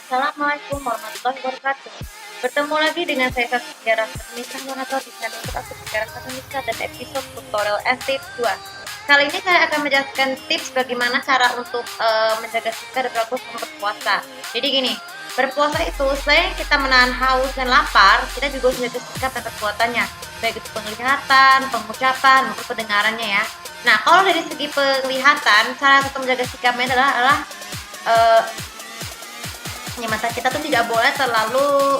Assalamualaikum warahmatullahi wabarakatuh. Bertemu lagi dengan saya Saskia Rasmita Monator di channel aku Saskia Rasmita dan episode tutorial tips 2. Kali ini saya akan menjelaskan tips bagaimana cara untuk menjaga sikap dan berlaku selama berpuasa. Jadi gini, berpuasa itu selain kita menahan haus dan lapar, kita juga harus menjaga sikap dan perbuatannya, baik itu penglihatan, pengucapan, maupun pendengarannya ya. Nah, kalau dari segi penglihatan, cara untuk menjaga sikapnya adalah eh, mata kita tuh tidak boleh terlalu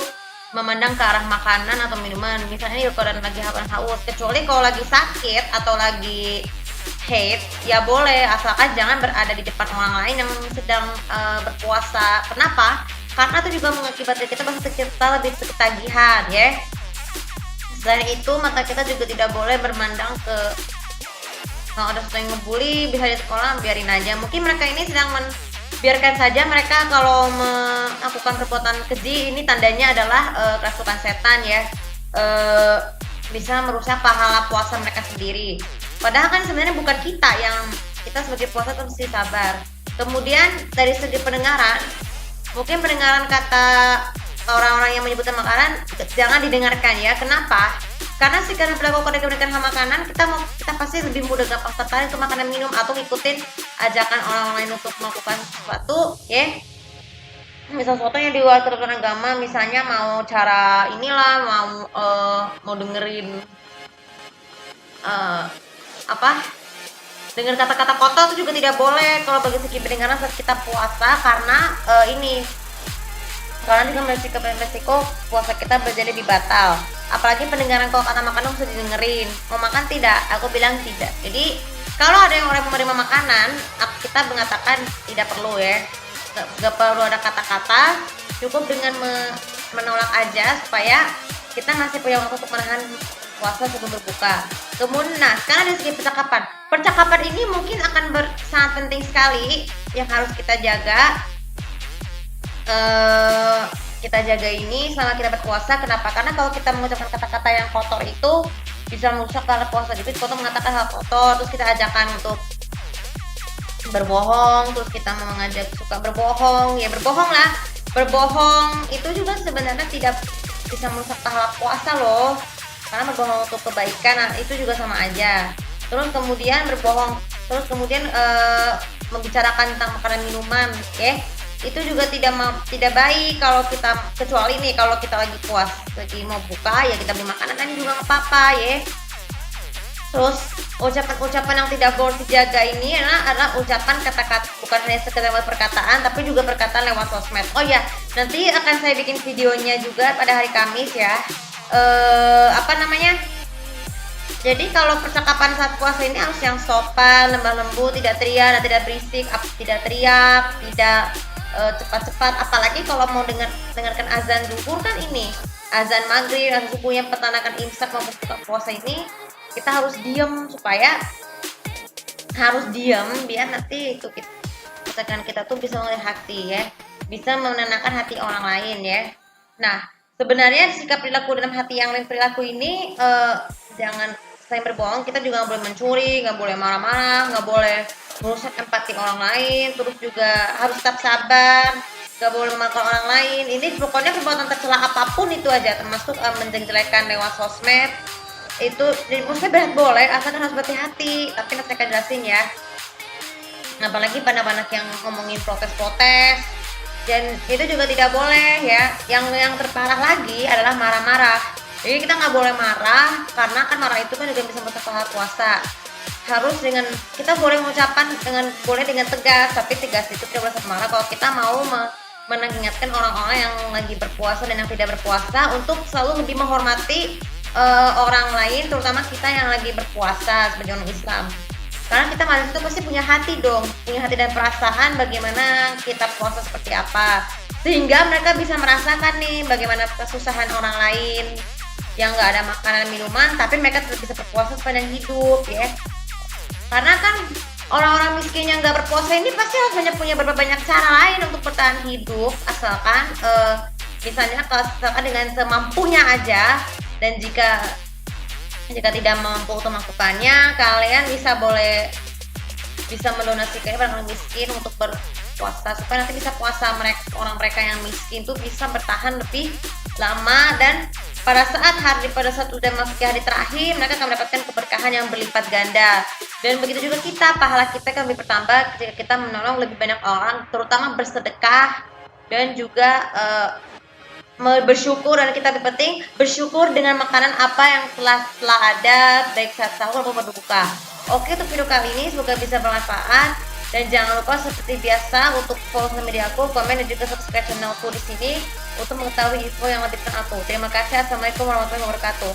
memandang ke arah makanan atau minuman. Misalnya kalau lagi haus, kecuali kalau lagi sakit atau lagi haid, ya boleh, asalkan jangan berada di depan orang lain yang sedang berpuasa. Kenapa? Karena itu juga mengakibatkan kita lebih ketagihan ya. Selain itu, mata kita juga tidak boleh bermandang ke kalau ada sesuatu yang ngebully, bisa di sekolah, biarin aja. Mungkin mereka ini sedang biarkan saja mereka kalau melakukan perbuatan keji, ini tandanya adalah kerasukan setan ya, bisa merusak pahala puasa mereka sendiri. Padahal kan sebenarnya bukan kita sebagai puasa itu mesti sabar. Kemudian dari segi pendengaran, mungkin pendengaran kata orang-orang yang menyebutkan makanan jangan didengarkan ya. Kenapa? Karena jika melakukan kebiasaan makanan, kita pasti lebih mudah gampang tertarik ke makanan minum atau ngikutin ajakan orang lain untuk melakukan sesuatu ya. Misal sesuatu yang di luar ketentuan agama, misalnya mau cara inilah, mau dengerin apa? Dengar kata-kata kotor itu juga tidak boleh kalau bagi segi pendengaran saat kita puasa, karena karena dengan resiko puasa kita menjadi lebih batal. Apalagi pendengaran, kalau kata makanan bisa didengerin, mau makan tidak, aku bilang tidak. Jadi kalau ada yang orang menerima makanan, kita mengatakan tidak perlu ya, nggak perlu ada kata-kata, cukup dengan menolak aja supaya kita masih punya waktu untuk menahan puasa sebelum berbuka. Kemudian, nah sekarang dari segi percakapan ini mungkin akan sangat penting sekali yang harus kita jaga. Kita jaga ini selama kita berpuasa. Kenapa? Karena kalau kita mengucapkan kata-kata yang kotor itu bisa merusak pahala puasa. Jadi kita mengatakan hal kotor, terus kita ajakan untuk berbohong, terus kita mengajak suka berbohong, ya berbohong lah. Berbohong itu juga sebenarnya tidak bisa merusak pahala puasa loh, karena berbohong untuk kebaikan, nah, itu juga sama aja. Terus kemudian berbohong, terus kemudian membicarakan tentang makanan minuman, ya itu juga tidak baik kalau kita, kecuali nih kalau kita lagi puas, lagi mau buka ya kita beli makanan kan juga nggak apa-apa ya. Terus ucapan-ucapan yang tidak boleh dijaga ini adalah ucapan kata-kata, bukan hanya sekedar perkataan tapi juga perkataan lewat sosmed. Oh ya, nanti akan saya bikin videonya juga pada hari Kamis ya. Jadi kalau percakapan saat puasa ini harus yang sopan, lemah lembut, tidak teriak dan tidak berisik, tidak teriak, tidak cepat-cepat. Apalagi kalau mau dengarkan azan zuhur kan, ini azan maghrib, azan subuh yang pertanakan imsak maupun buka puasa ini, kita harus diam, biar nanti itu kita tuh bisa melihat hati ya, bisa menenangkan hati orang lain ya. Nah sebenarnya sikap perilaku dalam hati yang lain perilaku ini, jangan selain berbohong, kita juga nggak boleh mencuri, nggak boleh marah-marah, nggak boleh merusak empati orang lain, terus juga harus tetap sabar, nggak boleh memakan orang lain. Ini pokoknya perbuatan tercela apapun itu aja, termasuk menjelek-jelekan lewat sosmed itu. Jadi maksudnya berat boleh, asalkan harus berhati-hati. Tapi nanti saya akan jelasin ya. Apalagi banyak yang ngomongin protes-protes, dan itu juga tidak boleh ya. Yang terparah lagi adalah marah-marah. Jadi kita nggak boleh marah, karena kan marah itu kan juga bisa merusak pahala puasa. Harus kita boleh mengucapkan dengan tegas, tapi tegas itu tidak boleh marah. Kalau kita mau mengingatkan orang-orang yang lagi berpuasa dan yang tidak berpuasa untuk selalu lebih menghormati orang lain, terutama kita yang lagi berpuasa sebagai orang Islam. Karena kita manusia itu pasti punya hati dan perasaan bagaimana kita puasa seperti apa, sehingga mereka bisa merasakan nih bagaimana kesusahan orang lain yang nggak ada makanan minuman, tapi mereka tetap bisa berpuasa sepanjang hidup ya. Karena kan orang-orang miskin yang nggak berpuasa ini pasti harus punya banyak cara lain untuk bertahan hidup, asalkan misalnya dengan semampunya aja. Dan jika tidak mampu untuk melakukannya, kalian bisa mendonasikannya pada orang miskin untuk puasa, supaya nanti bisa puasa mereka yang miskin tuh bisa bertahan lebih lama, dan pada saat udah masuk hari terakhir mereka akan mendapatkan keberkahan yang berlipat ganda. Dan begitu juga kita, pahala kita akan lebih bertambah jika kita menolong lebih banyak orang, terutama bersedekah dan juga bersyukur. Dan kita lebih penting bersyukur dengan makanan apa yang telah ada, baik saat sahur maupun berbuka. Oke, untuk video kali ini semoga bisa bermanfaat, dan jangan lupa seperti biasa untuk follow sosial media aku, komen, dan juga subscribe channelku di sini untuk mengetahui info yang lebih tentang aku. Terima kasih. Assalamualaikum warahmatullahi wabarakatuh.